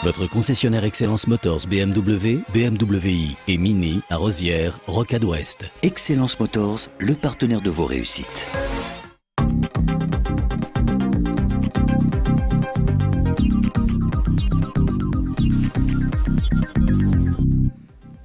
Votre concessionnaire Excellence Motors BMW, BMW i et Mini à Rosières, Rocade Ouest. Excellence Motors, le partenaire de vos réussites.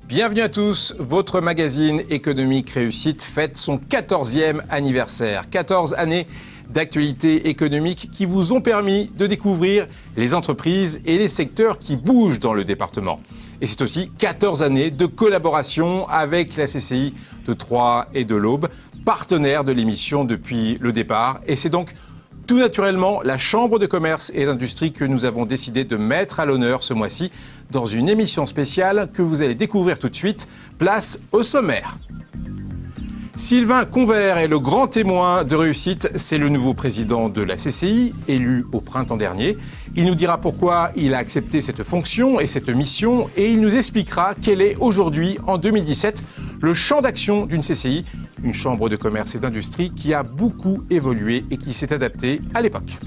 Bienvenue à tous, votre magazine économique Réussite fête son 14e anniversaire. 14 années d'actualité économique qui vous ont permis de découvrir les entreprises et les secteurs qui bougent dans le département. Et c'est aussi 14 années de collaboration avec la CCI de Troyes et de l'Aube, partenaires de l'émission depuis le départ. Et c'est donc tout naturellement la Chambre de commerce et d'industrie que nous avons décidé de mettre à l'honneur ce mois-ci dans une émission spéciale que vous allez découvrir tout de suite. Place au sommaire. Sylvain Convert est le grand témoin de réussite. C'est le nouveau président de la CCI, élu au printemps dernier. Il nous dira pourquoi il a accepté cette fonction et cette mission et il nous expliquera quel est aujourd'hui, en 2017, le champ d'action d'une CCI, une chambre de commerce et d'industrie qui a beaucoup évolué et qui s'est adaptée à l'époque.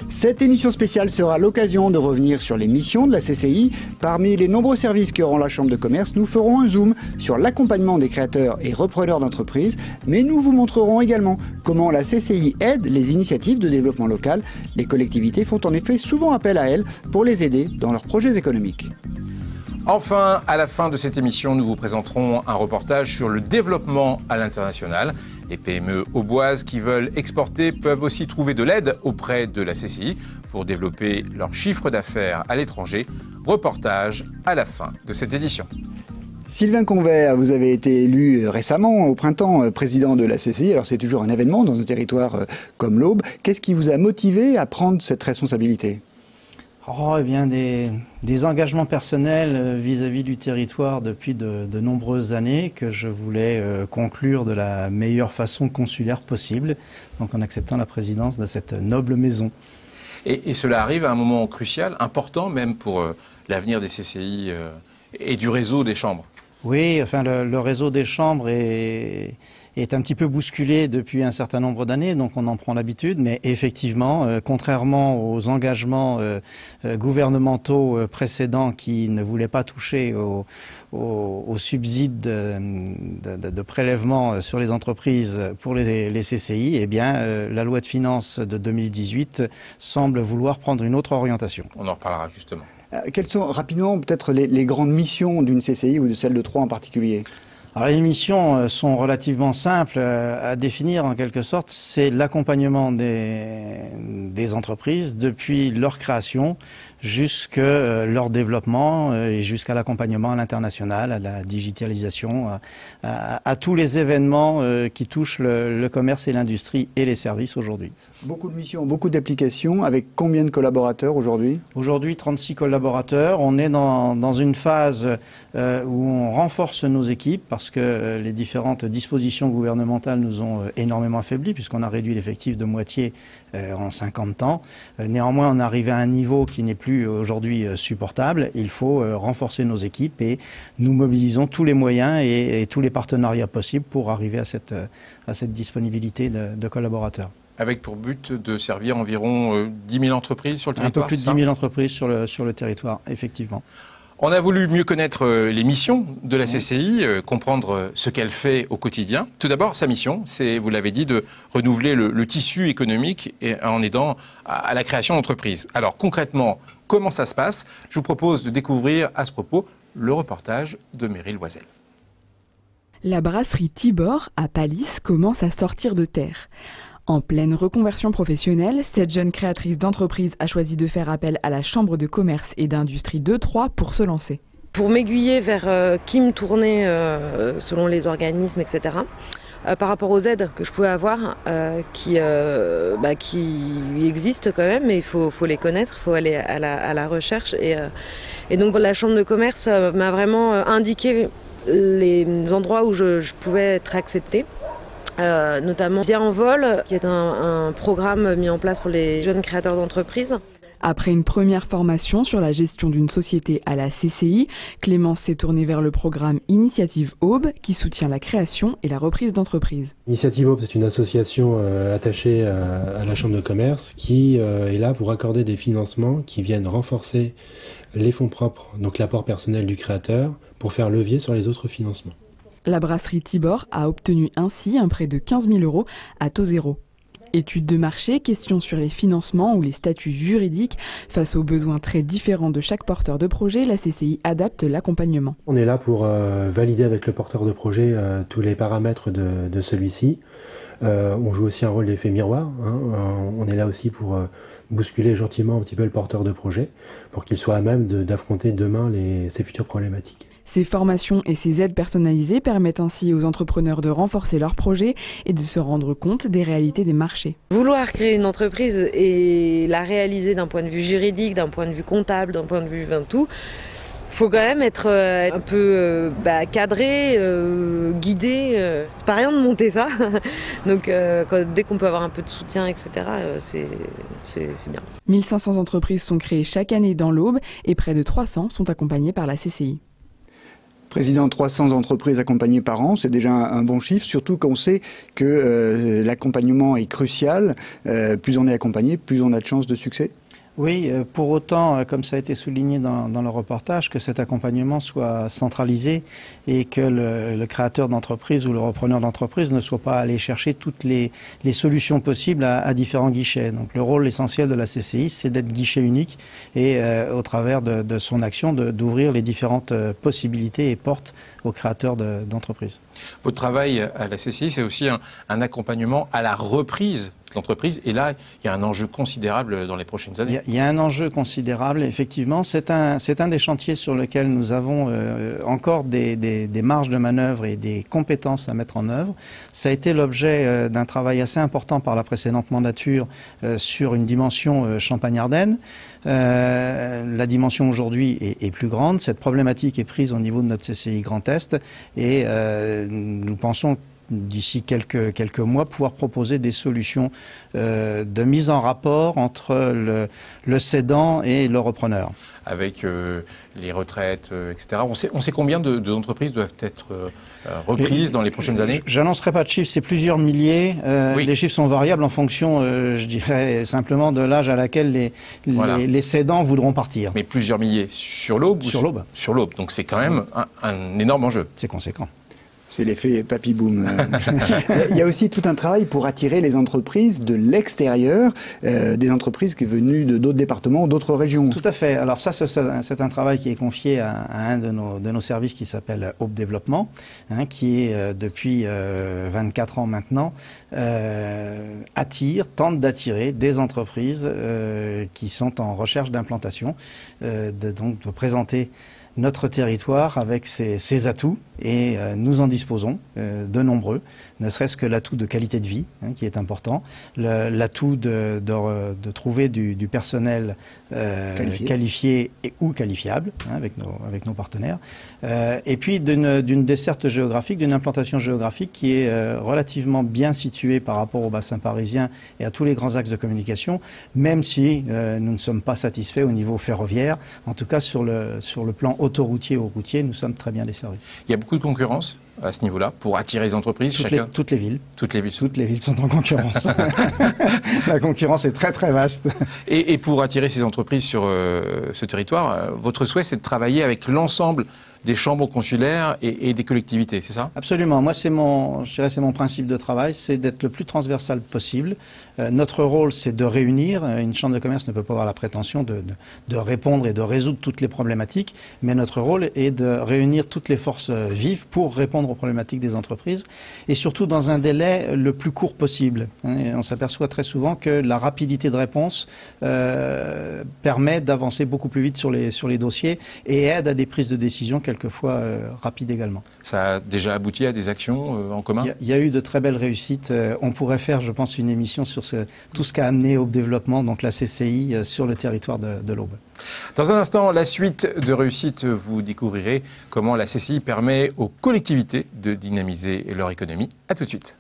Cette émission spéciale sera l'occasion de revenir sur les missions de la CCI. Parmi les nombreux services qu'auront la chambre de commerce, nous ferons un zoom sur l'accompagnement des créateurs et repreneurs d'entreprises, mais nous vous montrerons également comment la CCI aide les initiatives de développement local. Les collectivités font en effet souvent appel à elle pour les aider dans leurs projets économiques. Enfin, à la fin de cette émission, nous vous présenterons un reportage sur le développement à l'international. Les PME auboises qui veulent exporter peuvent aussi trouver de l'aide auprès de la CCI pour développer leur chiffre d'affaires à l'étranger. Reportage à la fin de cette édition. Sylvain Convert, vous avez été élu récemment, au printemps, président de la CCI. Alors c'est toujours un événement dans un territoire comme l'Aube. Qu'est-ce qui vous a motivé à prendre cette responsabilité ? Eh bien, des engagements personnels vis-à-vis du territoire depuis de nombreuses années que je voulais conclure de la meilleure façon consulaire possible, donc en acceptant la présidence de cette noble maison. Et cela arrive à un moment crucial, important même pour l'avenir des CCI et du réseau des chambres. Oui, enfin le réseau des chambres est un petit peu bousculé depuis un certain nombre d'années, donc on en prend l'habitude. Mais effectivement, contrairement aux engagements gouvernementaux précédents qui ne voulaient pas toucher aux subsides de prélèvement sur les entreprises pour les CCI, eh bien, la loi de finances de 2018 semble vouloir prendre une autre orientation. On en reparlera justement. Quelles sont rapidement peut-être les grandes missions d'une CCI ou de celle de Troyes en particulier ? Alors les missions sont relativement simples à définir en quelque sorte. C'est l'accompagnement des entreprises depuis leur création jusqu'à leur développement et jusqu'à l'accompagnement à l'international, à la digitalisation, à tous les événements qui touchent le commerce et l'industrie et les services aujourd'hui. Beaucoup de missions, beaucoup d'applications. Avec combien de collaborateurs aujourd'hui ? Aujourd'hui, 36 collaborateurs. On est dans une phase où on renforce nos équipes parce que les différentes dispositions gouvernementales nous ont énormément affaiblis puisqu'on a réduit l'effectif de moitié en 50 ans. Néanmoins, on est arrivé à un niveau qui n'est plus aujourd'hui supportable. Il faut renforcer nos équipes et nous mobilisons tous les moyens et tous les partenariats possibles pour arriver à cette disponibilité de collaborateurs. Avec pour but de servir environ 10 000 entreprises sur le territoire. Un peu plus de 10 000 entreprises sur le territoire, effectivement. On a voulu mieux connaître les missions de la CCI, comprendre ce qu'elle fait au quotidien. Tout d'abord, sa mission, c'est, vous l'avez dit, de renouveler le tissu économique en aidant à la création d'entreprises. Alors concrètement, comment ça se passe ? Je vous propose de découvrir à ce propos le reportage de Meryl Loisel. La brasserie Tibor à Palisse commence à sortir de terre. En pleine reconversion professionnelle, cette jeune créatrice d'entreprise a choisi de faire appel à la Chambre de commerce et d'industrie de Troyes pour se lancer. Pour m'aiguiller vers qui me tourner selon les organismes, etc. Par rapport aux aides que je pouvais avoir, qui existent quand même, mais il faut les connaître, il faut aller à la recherche. Et donc la Chambre de commerce m'a vraiment indiqué les endroits où je pouvais être acceptée. Notamment Via en vol, qui est un programme mis en place pour les jeunes créateurs d'entreprises. Après une première formation sur la gestion d'une société à la CCI, Clémence s'est tournée vers le programme Initiative Aube qui soutient la création et la reprise d'entreprise. Initiative Aube, c'est une association attachée à la Chambre de commerce qui est là pour accorder des financements qui viennent renforcer les fonds propres, donc l'apport personnel du créateur, pour faire levier sur les autres financements. La brasserie Tibor a obtenu ainsi un prêt de 15 000 € à taux zéro. Études de marché, questions sur les financements ou les statuts juridiques. Face aux besoins très différents de chaque porteur de projet, la CCI adapte l'accompagnement. On est là pour valider avec le porteur de projet tous les paramètres de celui-ci. On joue aussi un rôle d'effet miroir. On est là aussi pour bousculer gentiment un petit peu le porteur de projet pour qu'il soit à même d'affronter demain ses futures problématiques. Ces formations et ces aides personnalisées permettent ainsi aux entrepreneurs de renforcer leurs projets et de se rendre compte des réalités des marchés. Vouloir créer une entreprise et la réaliser d'un point de vue juridique, d'un point de vue comptable, d'un point de vue tout, il faut quand même être un peu cadré, guidé. C'est pas rien de monter ça. Donc dès qu'on peut avoir un peu de soutien, etc., c'est bien. 1500 entreprises sont créées chaque année dans l'Aube et près de 300 sont accompagnées par la CCI. Président, 300 entreprises accompagnées par an, c'est déjà un bon chiffre, surtout quand on sait que l'accompagnement est crucial. Plus on est accompagné, plus on a de chances de succès. Oui, pour autant, comme ça a été souligné dans le reportage, que cet accompagnement soit centralisé et que le créateur d'entreprise ou le repreneur d'entreprise ne soit pas allé chercher toutes les solutions possibles à différents guichets. Donc le rôle essentiel de la CCI, c'est d'être guichet unique et au travers de son action, d'ouvrir les différentes possibilités et portes aux créateurs d'entreprises. Votre travail à la CCI, c'est aussi un accompagnement à la reprise d'entreprise. Et là, il y a un enjeu considérable dans les prochaines années. Il y a un enjeu considérable, effectivement. C'est un des chantiers sur lesquels nous avons encore des marges de manœuvre et des compétences à mettre en œuvre. Ça a été l'objet d'un travail assez important par la précédente mandature sur une dimension Champagne-Ardenne. La dimension aujourd'hui est plus grande. Cette problématique est prise au niveau de notre CCI Grand Est et nous pensons d'ici quelques mois, pouvoir proposer des solutions de mise en rapport entre le cédant et le repreneur. Avec les retraites, etc. On sait combien d'entreprises doivent être reprises dans les prochaines années? Je n'annoncerai pas de chiffres, c'est plusieurs milliers. Oui. Les chiffres sont variables en fonction, je dirais, simplement de l'âge à laquelle les cédants voudront partir. Mais plusieurs milliers sur l'Aube? Sur l'Aube. Sur l'Aube, donc c'est quand même un énorme enjeu. C'est conséquent. C'est l'effet papy boom. Il y a aussi tout un travail pour attirer les entreprises de l'extérieur, des entreprises qui sont venues d'autres départements, d'autres régions. Tout à fait. Alors ça, c'est un travail qui est confié à un de nos services qui s'appelle Aube Développement, qui est depuis 24 ans maintenant, tente d'attirer des entreprises qui sont en recherche d'implantation, donc de présenter notre territoire avec ses atouts et nous en disposons de nombreux, ne serait-ce que l'atout de qualité de vie qui est important, l'atout de trouver du personnel qualifié ou qualifiable avec nos partenaires et puis d'une desserte géographique, d'une implantation géographique qui est relativement bien située par rapport au bassin parisien et à tous les grands axes de communication, même si nous ne sommes pas satisfaits au niveau ferroviaire, en tout cas sur le plan autoroutier ou routier, nous sommes très bien desservis. Il y a beaucoup de concurrence à ce niveau-là pour attirer les entreprises. Toutes les villes. Toutes les villes. Toutes les villes sont en concurrence. La concurrence est très très vaste. Et pour attirer ces entreprises sur ce territoire, votre souhait, c'est de travailler avec l'ensemble des chambres consulaires et des collectivités, c'est ça? Absolument. Moi, c'est mon principe de travail, c'est d'être le plus transversal possible. Notre rôle, c'est de réunir. Une chambre de commerce ne peut pas avoir la prétention de répondre et de résoudre toutes les problématiques, mais notre rôle est de réunir toutes les forces vives pour répondre aux problématiques des entreprises, et surtout dans un délai le plus court possible. Et on s'aperçoit très souvent que la rapidité de réponse permet d'avancer beaucoup plus vite sur les dossiers et aide à des prises de décision quelquefois rapides également. Ça a déjà abouti à des actions en commun? Il y a eu de très belles réussites. On pourrait faire, je pense, une émission sur tout ce qu'a amené au développement, donc la CCI, sur le territoire de l'Aube. Dans un instant, la suite de réussite, vous découvrirez comment la CCI permet aux collectivités de dynamiser leur économie. À tout de suite.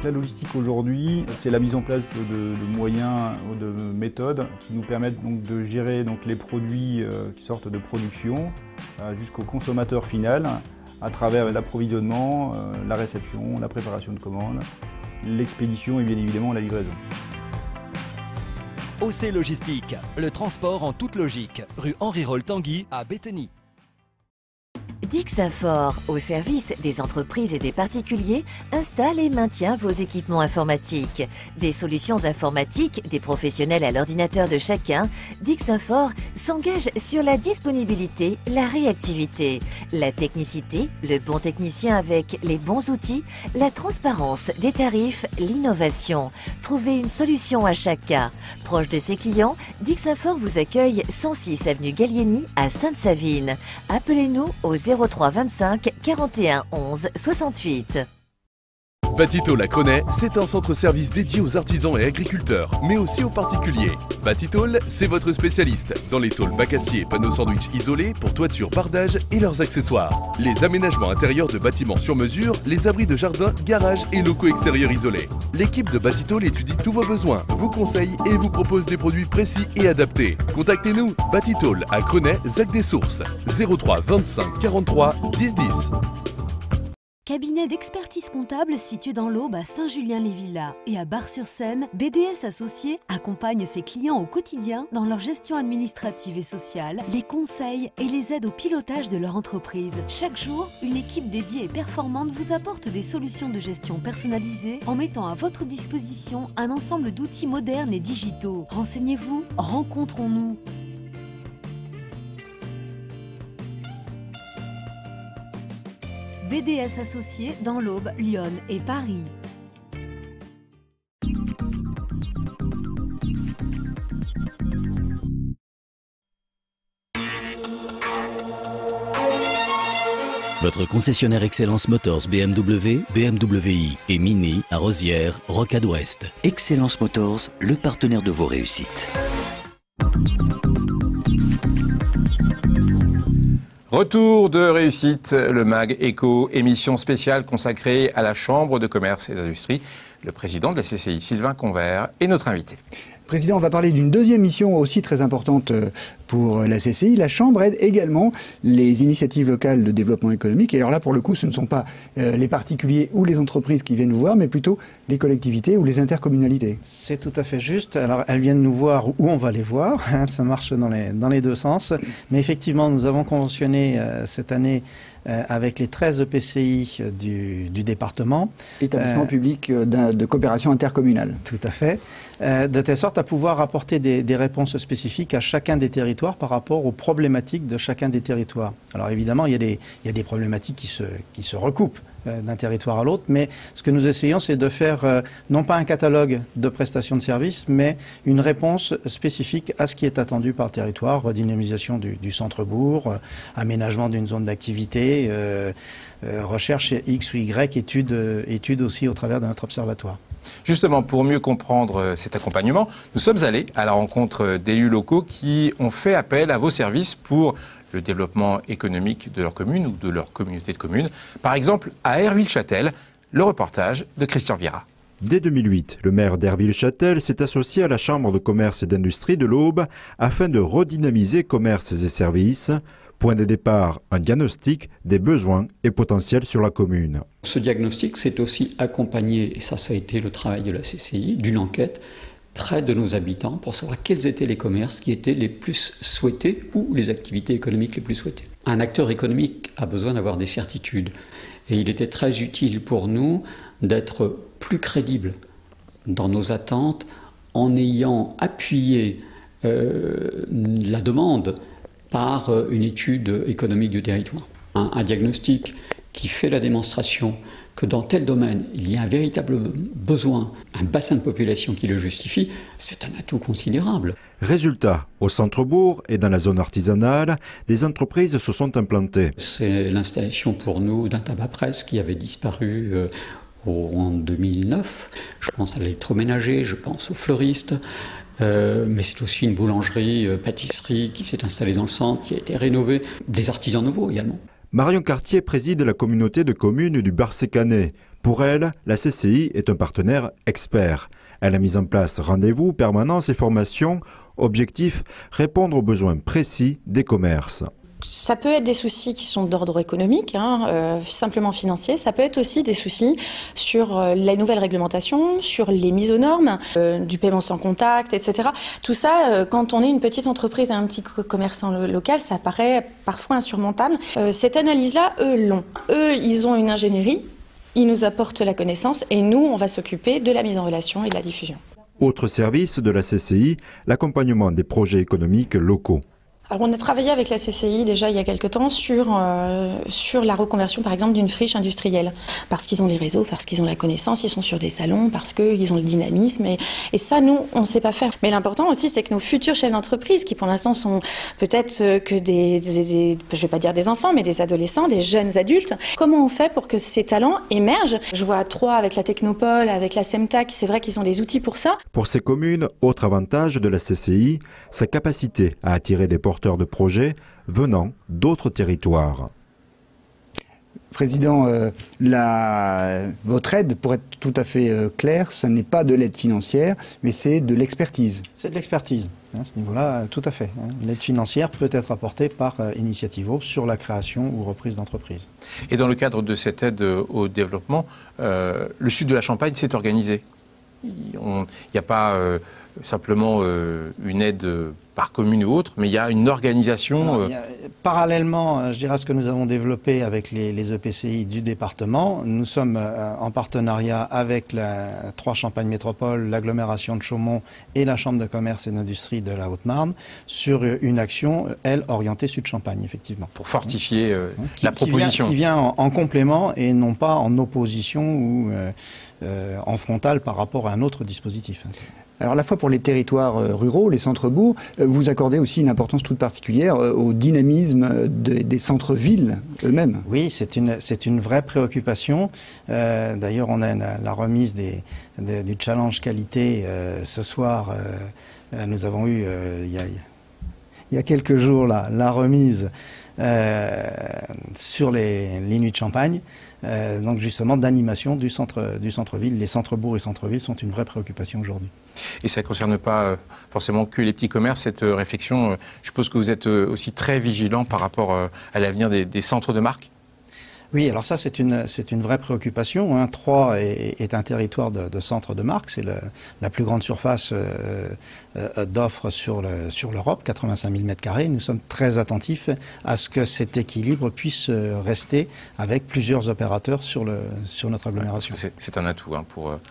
la logistique aujourd'hui, c'est la mise en place de moyens, de méthodes qui nous permettent donc de gérer donc les produits qui sortent de production jusqu'au consommateur final à travers l'approvisionnement, la réception, la préparation de commandes, l'expédition et bien évidemment la livraison. OC Logistique, le transport en toute logique, rue Henri Roll-Tanguy à Bétheny. Dixinfort, au service des entreprises et des particuliers, installe et maintient vos équipements informatiques. Des solutions informatiques, des professionnels à l'ordinateur de chacun, Dixinfort s'engage sur la disponibilité, la réactivité, la technicité, le bon technicien avec les bons outils, la transparence des tarifs, l'innovation. Trouvez une solution à chaque cas. Proche de ses clients, Dixinfort vous accueille 106 avenue Gallieni à Sainte-Savine. Appelez-nous au 03 25 41 11 68. Batitol à Crenay, c'est un centre-service dédié aux artisans et agriculteurs, mais aussi aux particuliers. Batitol, c'est votre spécialiste dans les tôles bac acier et panneaux sandwich isolés pour toiture, bardage et leurs accessoires. Les aménagements intérieurs de bâtiments sur mesure, les abris de jardin, garages et locaux extérieurs isolés. L'équipe de Batitol étudie tous vos besoins, vous conseille et vous propose des produits précis et adaptés. Contactez-nous, Batitol à Crenay, Zac des Sources, 03 25 43 10 10. Cabinet d'expertise comptable situé dans l'Aube à Saint-Julien-les-Villas et à Bar-sur-Seine, BDS Associés accompagne ses clients au quotidien dans leur gestion administrative et sociale, les conseils et les aides au pilotage de leur entreprise. Chaque jour, une équipe dédiée et performante vous apporte des solutions de gestion personnalisées en mettant à votre disposition un ensemble d'outils modernes et digitaux. Renseignez-vous, rencontrons-nous. BDS Associés dans l'Aube, Lyon et Paris. Votre concessionnaire Excellence Motors BMW, BMW i et Mini à Rosières, Rocade Ouest. Excellence Motors, le partenaire de vos réussites. Retour de réussite, le MAG Éco, émission spéciale consacrée à la Chambre de commerce et d'industrie. Le président de la CCI, Sylvain Convert, est notre invité. Président, on va parler d'une deuxième mission aussi très importante pour la CCI. La Chambre aide également les initiatives locales de développement économique. Et alors là, pour le coup, ce ne sont pas les particuliers ou les entreprises qui viennent nous voir, mais plutôt les collectivités ou les intercommunalités. C'est tout à fait juste. Alors, elles viennent nous voir où on va les voir. Ça marche dans les deux sens. Mais effectivement, nous avons conventionné cette année avec les 13 EPCI du département. Établissement public de coopération intercommunale. Tout à fait. De telle sorte à pouvoir apporter des réponses spécifiques à chacun des territoires par rapport aux problématiques de chacun des territoires. Alors évidemment, il y a des problématiques qui se recoupent d'un territoire à l'autre, mais ce que nous essayons, c'est de faire non pas un catalogue de prestations de services, mais une réponse spécifique à ce qui est attendu par le territoire, redynamisation du centre-bourg, aménagement d'une zone d'activité, recherche X ou Y, études aussi au travers de notre observatoire. Justement, pour mieux comprendre cet accompagnement, nous sommes allés à la rencontre d'élus locaux qui ont fait appel à vos services pour le développement économique de leur commune ou de leur communauté de communes. Par exemple, à Herville-Châtel, le reportage de Christian Vira. Dès 2008, le maire d'Herville-Châtel s'est associé à la Chambre de commerce et d'industrie de l'Aube afin de redynamiser commerces et services. Point de départ, un diagnostic des besoins et potentiels sur la commune. Ce diagnostic, c'est aussi accompagné, et ça a été le travail de la CCI, d'une enquête près de nos habitants pour savoir quels étaient les commerces qui étaient les plus souhaités ou les activités économiques les plus souhaitées. Un acteur économique a besoin d'avoir des certitudes et il était très utile pour nous d'être plus crédible dans nos attentes en ayant appuyé la demande par une étude économique du territoire. Un diagnostic qui fait la démonstration que dans tel domaine, il y a un véritable besoin, un bassin de population qui le justifie, c'est un atout considérable. Résultat, au centre-bourg et dans la zone artisanale, des entreprises se sont implantées. C'est l'installation pour nous d'un tabac-presse qui avait disparu en 2009. Je pense à l'électroménager, je pense aux fleuristes. Mais c'est aussi une boulangerie, pâtisserie qui s'est installée dans le centre, qui a été rénovée, des artisans nouveaux également. Marion Cartier préside la communauté de communes du Bar-Sécanet. Pour elle, la CCI est un partenaire expert. Elle a mis en place rendez-vous, permanences et formations. Objectif, répondre aux besoins précis des commerces. Ça peut être des soucis qui sont d'ordre économique, simplement financier. Ça peut être aussi des soucis sur les nouvelles réglementations, sur les mises aux normes, du paiement sans contact, etc. Tout ça, quand on est une petite entreprise et un petit commerçant local, ça paraît parfois insurmontable. Cette analyse-là, eux l'ont. Eux, ils ont une ingénierie, ils nous apportent la connaissance et nous, on va s'occuper de la mise en relation et de la diffusion. Autre service de la CCI, l'accompagnement des projets économiques locaux. Alors on a travaillé avec la CCI déjà il y a quelque temps sur la reconversion par exemple d'une friche industrielle. Parce qu'ils ont les réseaux, parce qu'ils ont la connaissance, ils sont sur des salons, parce qu'ils ont le dynamisme. Et ça, nous, on ne sait pas faire. Mais l'important aussi, c'est que nos futurs chefs d'entreprise, qui pour l'instant sont peut-être que je vais pas dire des enfants, mais des adolescents, des jeunes adultes, comment on fait pour que ces talents émergent? Je vois à Troyes avec la Technopole, avec la Semtac, c'est vrai qu'ils ont des outils pour ça. Pour ces communes, autre avantage de la CCI, sa capacité à attirer des porteurs de projets venant d'autres territoires. Président, votre aide, pour être tout à fait clair, ce n'est pas de l'aide financière, mais c'est de l'expertise. C'est de l'expertise, à ce niveau-là, tout à fait. L'aide financière peut être apportée par Initiativo sur la création ou reprise d'entreprise. Et dans le cadre de cette aide au développement, le sud de la Champagne s'est organisé. Il n'y a pas simplement une aide par commune ou autre, mais il y a une organisation. Parallèlement, je dirais, à ce que nous avons développé avec les EPCI du département, nous sommes en partenariat avec 3 Champagne Métropole, l'agglomération de Chaumont et la Chambre de commerce et d'industrie de la Haute-Marne sur une action, elle, orientée Sud-Champagne, effectivement. Pour fortifier la proposition. Qui vient en complément et non pas en opposition ou en frontal par rapport à un autre dispositif. Alors à la fois pour les territoires ruraux, les centres-bourgs, vous accordez aussi une importance toute particulière au dynamisme des centres-villes eux-mêmes. Oui, c'est une vraie préoccupation. D'ailleurs, on a la remise du challenge qualité ce soir. Nous avons eu, il y a quelques jours, la remise sur les nuits de Champagne. Donc justement d'animation du centre-ville. Les centres-bourgs et centres-villes sont une vraie préoccupation aujourd'hui. Et ça ne concerne pas forcément que les petits commerces, cette réflexion. Je suppose que vous êtes aussi très vigilant par rapport à l'avenir des centres de marque. Oui, alors ça c'est une vraie préoccupation. Troyes est un territoire de centre de marque. C'est la plus grande surface d'offres sur l'Europe, 85 000 m². Nous sommes très attentifs à ce que cet équilibre puisse rester avec plusieurs opérateurs sur notre agglomération. C'est un atout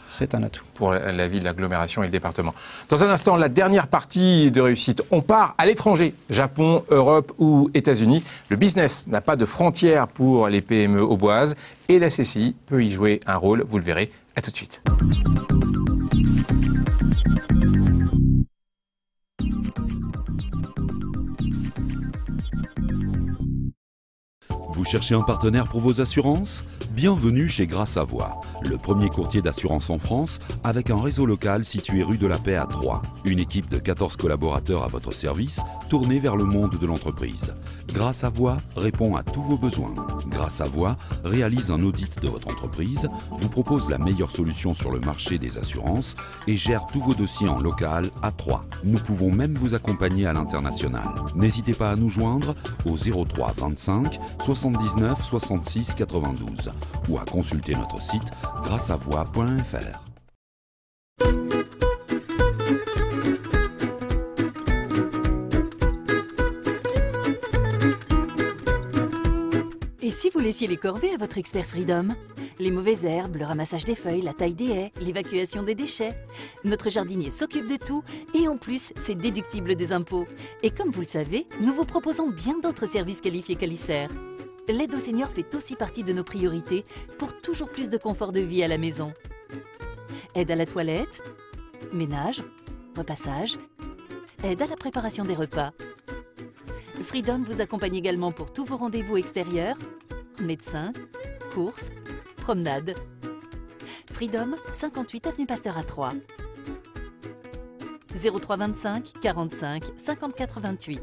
c'est un atout pour la ville, l'agglomération et le département. Dans un instant, la dernière partie de réussite. On part à l'étranger, Japon, Europe ou États-Unis. Le business n'a pas de frontières pour les PME auboises et la CCI peut y jouer un rôle, vous le verrez. À tout de suite. Vous cherchez un partenaire pour vos assurances? Bienvenue chez Gras Savoie, le premier courtier d'assurance en France avec un réseau local situé rue de la Paix à Troyes. Une équipe de 14 collaborateurs à votre service, tournée vers le monde de l'entreprise. Gras Savoie répond à tous vos besoins. Gras Savoie réalise un audit de votre entreprise, vous propose la meilleure solution sur le marché des assurances et gère tous vos dossiers en local à Troyes. Nous pouvons même vous accompagner à l'international. N'hésitez pas à nous joindre au 03 25 79 66 92 ou à consulter notre site grassavoie.fr. Et si vous laissiez les corvées à votre expert Freedom? Les mauvaises herbes, le ramassage des feuilles, la taille des haies, l'évacuation des déchets. Notre jardinier s'occupe de tout et en plus, c'est déductible des impôts. Et comme vous le savez, nous vous proposons bien d'autres services qualifiés qu'Alicer. L'aide aux seniors fait aussi partie de nos priorités pour toujours plus de confort de vie à la maison. Aide à la toilette, ménage, repassage, aide à la préparation des repas. Freedom vous accompagne également pour tous vos rendez-vous extérieurs, médecin, courses, promenades. Freedom, 58 avenue Pasteur à Troyes. 03 25 45 54 28.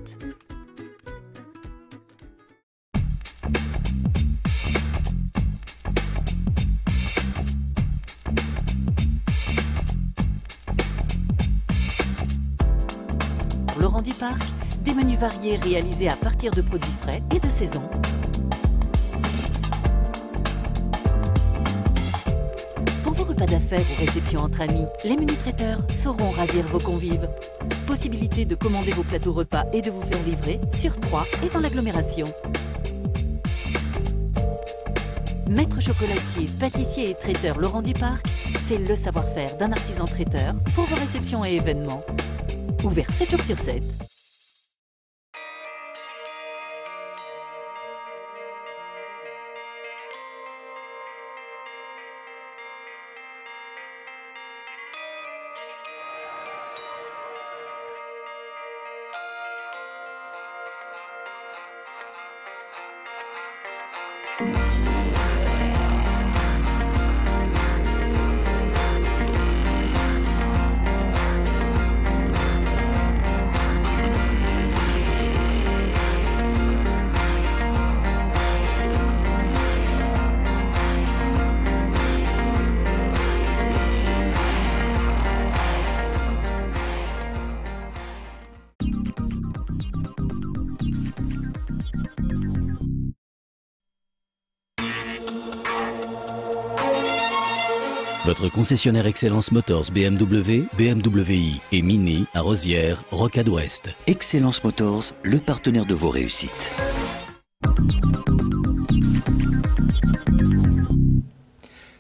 Laurent Duparc, des menus variés réalisés à partir de produits frais et de saison. Pour vos repas d'affaires ou réceptions entre amis, les menus traiteurs sauront ravir vos convives. Possibilité de commander vos plateaux repas et de vous faire livrer sur Troyes et dans l'agglomération. Maître chocolatier, pâtissier et traiteur Laurent Duparc, c'est le savoir-faire d'un artisan traiteur pour vos réceptions et événements. Ouvert 7 jours sur 7. Votre concessionnaire Excellence Motors BMW, BMW i et Mini à Rosières, Rocade Ouest. Excellence Motors, le partenaire de vos réussites.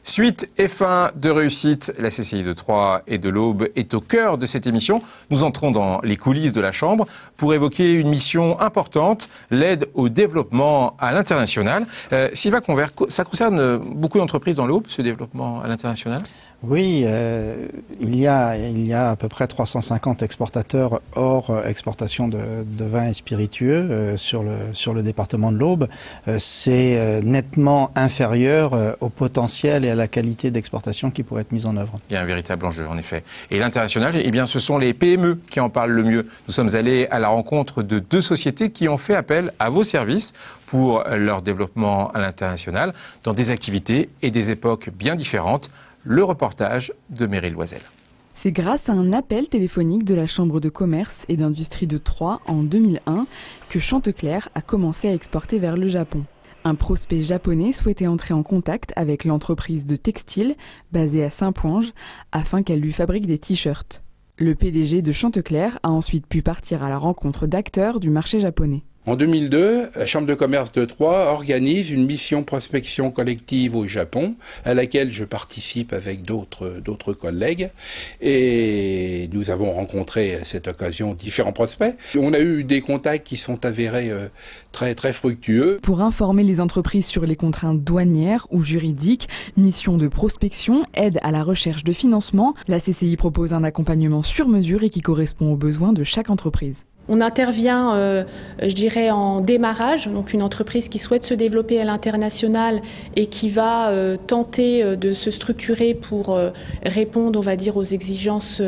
Suite et fin de réussite, la CCI de Troyes et de l'Aube est au cœur de cette émission. Nous entrons dans les coulisses de la Chambre pour évoquer une mission importante, l'aide au développement à l'international. Sylvain Convert, ça concerne beaucoup d'entreprises dans l'Aube, ce développement à l'international ? Oui, il y a à peu près 350 exportateurs hors exportation de vins et spiritueux sur le département de l'Aube. C'est nettement inférieur au potentiel et à la qualité d'exportation qui pourrait être mise en œuvre. Il y a un véritable enjeu, en effet. Et l'international, eh bien, ce sont les PME qui en parlent le mieux. Nous sommes allés à la rencontre de 2 sociétés qui ont fait appel à vos services pour leur développement à l'international dans des activités et des époques bien différentes. Le reportage de Meryl Loisel. C'est grâce à un appel téléphonique de la Chambre de commerce et d'industrie de Troyes en 2001 que Chantecler a commencé à exporter vers le Japon. Un prospect japonais souhaitait entrer en contact avec l'entreprise de textile basée à Saint-Ponge afin qu'elle lui fabrique des t-shirts. Le PDG de Chantecler a ensuite pu partir à la rencontre d'acteurs du marché japonais. En 2002, la Chambre de commerce de Troyes organise une mission prospection collective au Japon, à laquelle je participe avec d'autres collègues. Et nous avons rencontré à cette occasion différents prospects. On a eu des contacts qui sont avérés très fructueux. Pour informer les entreprises sur les contraintes douanières ou juridiques, mission de prospection, aide à la recherche de financement, la CCI propose un accompagnement sur mesure et qui correspond aux besoins de chaque entreprise. On intervient, je dirais, en démarrage, donc une entreprise qui souhaite se développer à l'international et qui va tenter de se structurer pour répondre, on va dire, aux exigences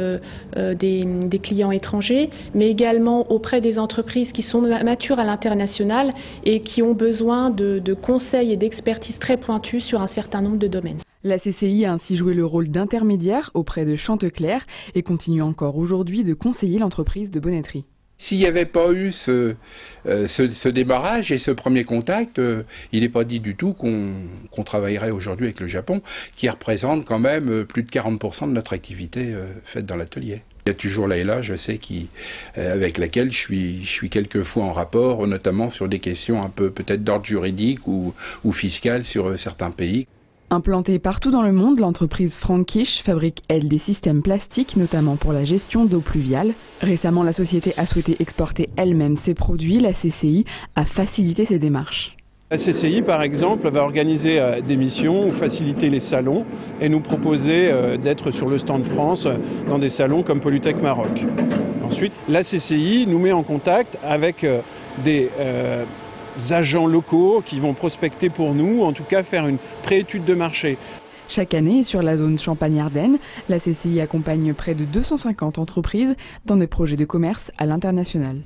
des clients étrangers, mais également auprès des entreprises qui sont matures à l'international et qui ont besoin de conseils et d'expertise très pointus sur un certain nombre de domaines. La CCI a ainsi joué le rôle d'intermédiaire auprès de Chantecler et continue encore aujourd'hui de conseiller l'entreprise de bonneterie. S'il n'y avait pas eu ce démarrage et ce premier contact, il n'est pas dit du tout qu'on travaillerait aujourd'hui avec le Japon, qui représente quand même plus de 40% de notre activité faite dans l'atelier. Il y a toujours Laïla, je sais, avec laquelle je suis quelquefois en rapport, notamment sur des questions un peu peut-être d'ordre juridique ou fiscal sur certains pays. Implantée partout dans le monde, l'entreprise Frankish fabrique, elle, des systèmes plastiques, notamment pour la gestion d'eau pluviale. Récemment, la société a souhaité exporter elle-même ses produits. La CCI a facilité ses démarches. La CCI, par exemple, va organiser des missions ou faciliter les salons et nous proposer d'être sur le stand France dans des salons comme Polytech Maroc. Ensuite, la CCI nous met en contact avec des agents locaux qui vont prospecter pour nous, en tout cas faire une préétude de marché. Chaque année, sur la zone Champagne-Ardenne, la CCI accompagne près de 250 entreprises dans des projets de commerce à l'international.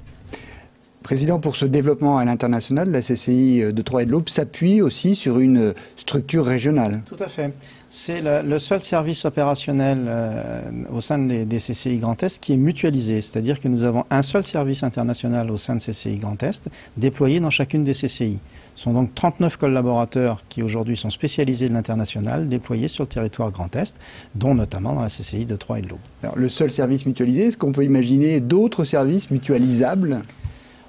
Président, pour ce développement à l'international, la CCI de Troyes et de l'Aube s'appuie aussi sur une structure régionale. Tout à fait. C'est le seul service opérationnel au sein des CCI Grand Est qui est mutualisé. C'est-à-dire que nous avons un seul service international au sein de CCI Grand Est, déployé dans chacune des CCI. Ce sont donc 39 collaborateurs qui aujourd'hui sont spécialisés de l'international, déployés sur le territoire Grand Est, dont notamment dans la CCI de Troyes et de l'Aube. Alors, le seul service mutualisé, est-ce qu'on peut imaginer d'autres services mutualisables ?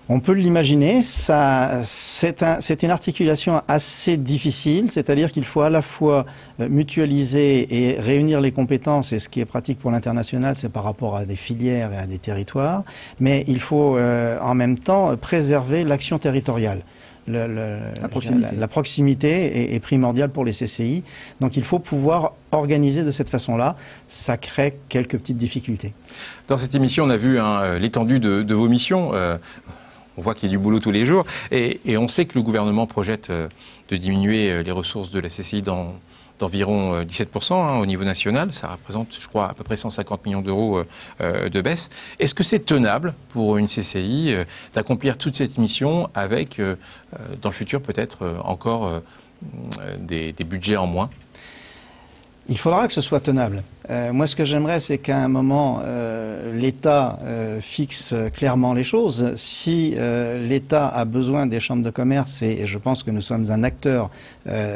On peut l'imaginer, c'est une articulation assez difficile, c'est-à-dire qu'il faut à la fois mutualiser et réunir les compétences, et ce qui est pratique pour l'international, c'est par rapport à des filières et à des territoires, mais il faut en même temps préserver l'action territoriale. La proximité est primordiale pour les CCI, donc il faut pouvoir organiser de cette façon-là. Ça crée quelques petites difficultés. Dans cette émission, on a vu l'étendue de vos missions. On voit qu'il y a du boulot tous les jours et on sait que le gouvernement projette de diminuer les ressources de la CCI d'environ 17% au niveau national. Ça représente, je crois, à peu près 150 millions d'euros de baisse. Est-ce que c'est tenable pour une CCI d'accomplir toute cette mission avec, dans le futur, peut-être encore des budgets en moins ? Il faudra que ce soit tenable. Moi, ce que j'aimerais, c'est qu'à un moment, l'État fixe clairement les choses. Si l'État a besoin des chambres de commerce, et je pense que nous sommes un acteur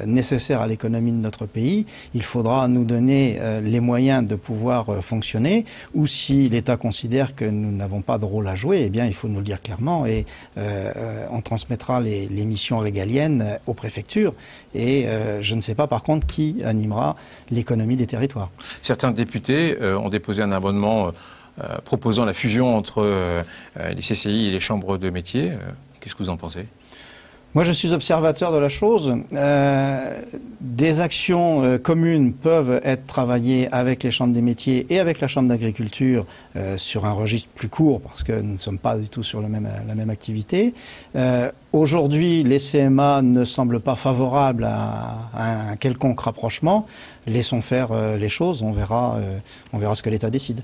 nécessaire à l'économie de notre pays, il faudra nous donner les moyens de pouvoir fonctionner. Ou si l'État considère que nous n'avons pas de rôle à jouer, eh bien, il faut nous le dire clairement et on transmettra les missions régaliennes aux préfectures. Et je ne sais pas, par contre, qui animera l'économie des territoires. Certains députés ont déposé un amendement proposant la fusion entre les CCI et les chambres de métiers. Qu'est-ce que vous en pensez ? Moi, je suis observateur de la chose. Des actions communes peuvent être travaillées avec les chambres des métiers et avec la chambre d'agriculture sur un registre plus court, parce que nous ne sommes pas du tout sur la même activité. Aujourd'hui, les CMA ne semblent pas favorables à un quelconque rapprochement. Laissons faire les choses, on verra ce que l'État décide.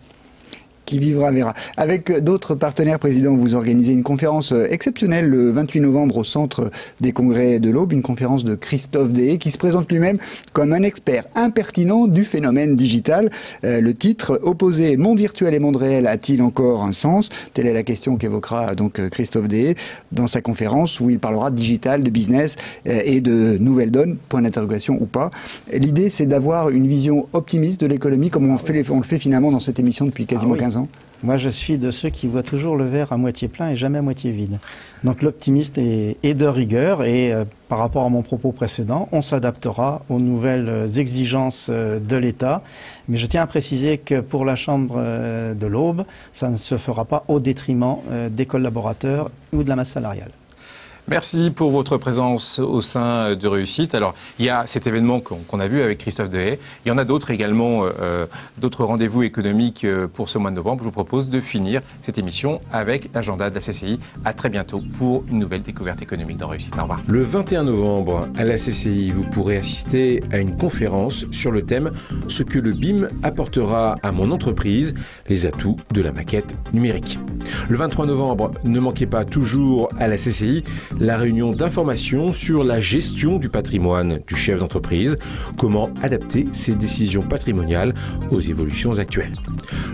Qui vivra verra. Avec d'autres partenaires, Président, vous organisez une conférence exceptionnelle le 28 novembre au Centre des Congrès de l'Aube, une conférence de Christophe Deshaies qui se présente lui-même comme un expert impertinent du phénomène digital. Le titre, opposer monde virtuel et monde réel a-t-il encore un sens? Telle est la question qu'évoquera donc Christophe Deshaies dans sa conférence où il parlera de digital, de business et de nouvelles donnes, point d'interrogation ou pas. L'idée, c'est d'avoir une vision optimiste de l'économie comme on le fait finalement dans cette émission depuis quasiment 15 ans. Moi, je suis de ceux qui voient toujours le verre à moitié plein et jamais à moitié vide. Donc l'optimiste est de rigueur et par rapport à mon propos précédent, on s'adaptera aux nouvelles exigences de l'État. Mais je tiens à préciser que pour la Chambre de l'Aube, ça ne se fera pas au détriment des collaborateurs ou de la masse salariale. Merci pour votre présence au sein de Réussite. Alors, il y a cet événement qu'on a vu avec Christophe Deshaies. Il y en a d'autres également, d'autres rendez-vous économiques pour ce mois de novembre. Je vous propose de finir cette émission avec l'agenda de la CCI. À très bientôt pour une nouvelle découverte économique dans Réussite. Au revoir. Le 21 novembre, à la CCI, vous pourrez assister à une conférence sur le thème « Ce que le BIM apportera à mon entreprise, les atouts de la maquette numérique ». Le 23 novembre, ne manquez pas toujours à la CCI la réunion d'information sur la gestion du patrimoine du chef d'entreprise, comment adapter ses décisions patrimoniales aux évolutions actuelles.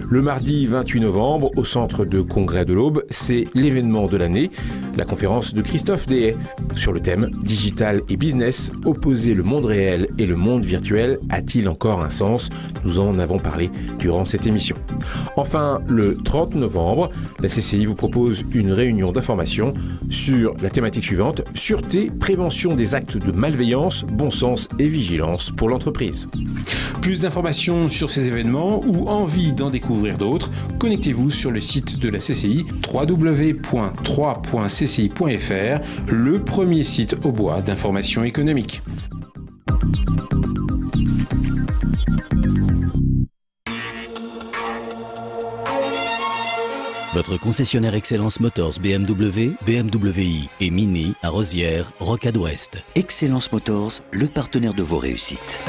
Le mardi 28 novembre, au Centre de Congrès de l'Aube, c'est l'événement de l'année, la conférence de Christophe Deshaies sur le thème « Digital et business, opposer le monde réel et le monde virtuel a-t-il encore un sens ?» Nous en avons parlé durant cette émission. Enfin, le 30 novembre, la CCI vous propose une réunion d'information sur la thématique suivante, sûreté, prévention des actes de malveillance, bon sens et vigilance pour l'entreprise. Plus d'informations sur ces événements ou envie d'en découvrir d'autres, connectez-vous sur le site de la CCI www.3.cci.fr, le premier site au bois d'information économique. Votre concessionnaire Excellence Motors BMW, BMW i et Mini à Rosières, Rocade Ouest. Excellence Motors, le partenaire de vos réussites.